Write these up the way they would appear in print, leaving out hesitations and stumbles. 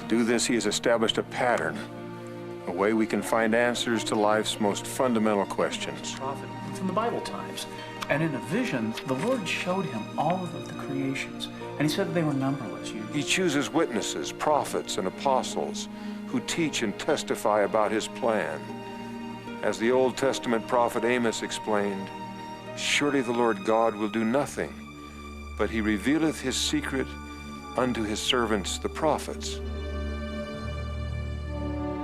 To do this, he has established a pattern, a way we can find answers to life's most fundamental questions. Prophet from the Bible times. And in a vision, the Lord showed him all of the creations. And he said they were numberless. He chooses witnesses, prophets, and apostles who teach and testify about his plan. As the Old Testament prophet Amos explained, "Surely the Lord God will do nothing, but he revealeth his secret unto his servants the prophets."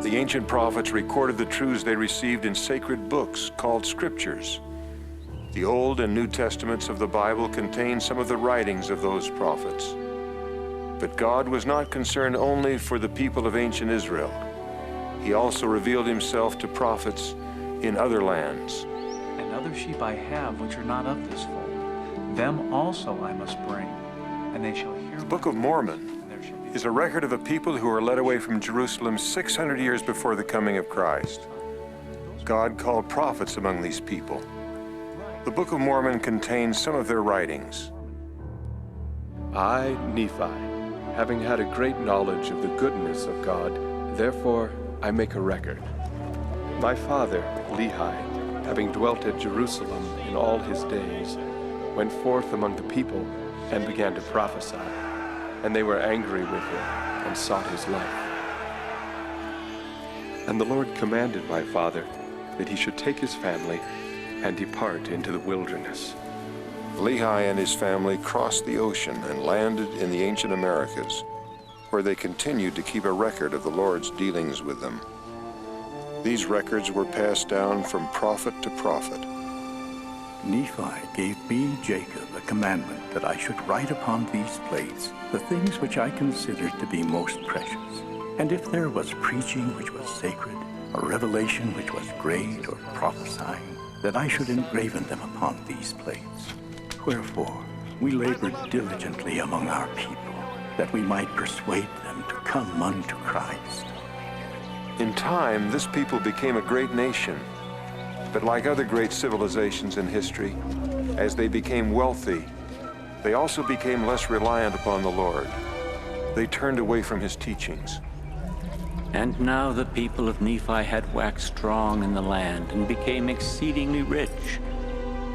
The ancient prophets recorded the truths they received in sacred books called scriptures. The Old and New Testaments of the Bible contain some of the writings of those prophets. But God was not concerned only for the people of ancient Israel. He also revealed himself to prophets in other lands. "And other sheep I have which are not of this fold, them also I must bring, and they shall hear." The Book of Mormon is a record of a people who were led away from Jerusalem 600 years before the coming of Christ. God called prophets among these people. The Book of Mormon contains some of their writings. I, Nephi, having had a great knowledge of the goodness of God, therefore I make a record. My father, Lehi, having dwelt at Jerusalem in all his days, went forth among the people and began to prophesy, and they were angry with him and sought his life. And the Lord commanded my father that he should take his family and depart into the wilderness. Lehi and his family crossed the ocean and landed in the ancient Americas, where they continued to keep a record of the Lord's dealings with them. These records were passed down from prophet to prophet. Nephi gave me, Jacob, a commandment that I should write upon these plates the things which I considered to be most precious. And if there was preaching which was sacred, or revelation which was great, or prophesying, that I should engraven them upon these plates. Wherefore, we labored diligently among our people, that we might persuade them to come unto Christ. In time, this people became a great nation. But like other great civilizations in history, as they became wealthy, they also became less reliant upon the Lord. They turned away from his teachings. And now the people of Nephi had waxed strong in the land and became exceedingly rich.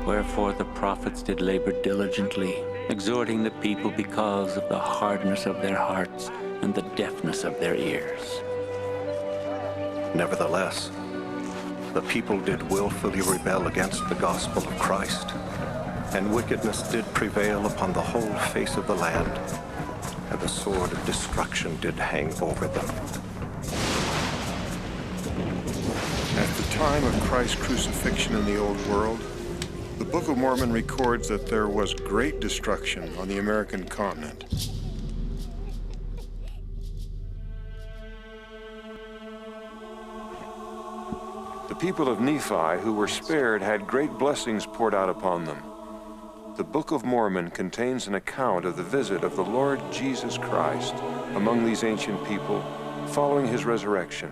Wherefore the prophets did labor diligently, exhorting the people because of the hardness of their hearts and the deafness of their ears. Nevertheless, the people did willfully rebel against the gospel of Christ, and wickedness did prevail upon the whole face of the land, and the sword of destruction did hang over them. At the time of Christ's crucifixion in the Old World, the Book of Mormon records that there was great destruction on the American continent. The people of Nephi who were spared had great blessings poured out upon them. The Book of Mormon contains an account of the visit of the Lord Jesus Christ among these ancient people following his resurrection.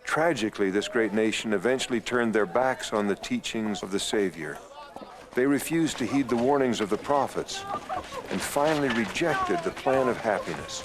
Tragically, this great nation eventually turned their backs on the teachings of the Savior. They refused to heed the warnings of the prophets and finally rejected the plan of happiness.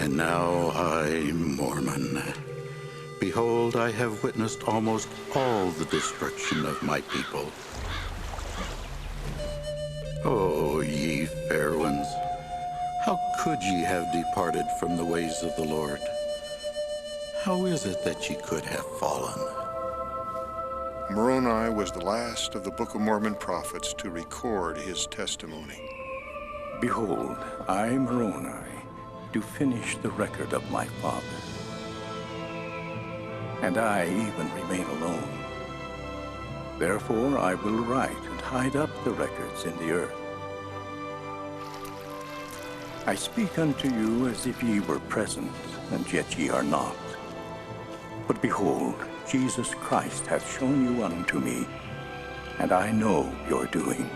And now I, Mormon, behold, I have witnessed almost all the destruction of my people. O ye fair ones, how could ye have departed from the ways of the Lord? How is it that she could have fallen? Moroni was the last of the Book of Mormon prophets to record his testimony. Behold, I, Moroni, do finish the record of my father. And I even remain alone. Therefore I will write and hide up the records in the earth. I speak unto you as if ye were present, and yet ye are not. But behold, Jesus Christ hath shown you unto me, and I know your doing.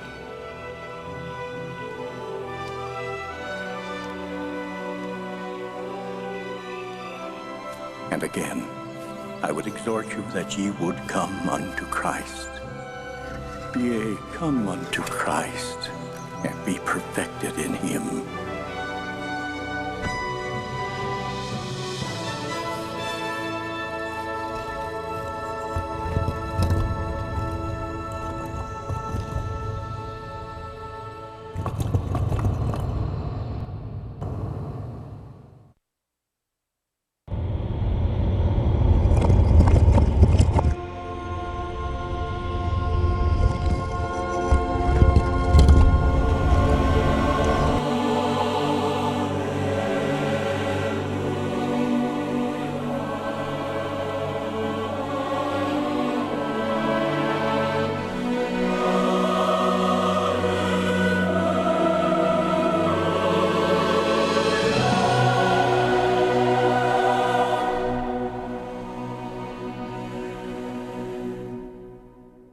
And again, I would exhort you that ye would come unto Christ. Yea, come unto Christ, and be perfected in him.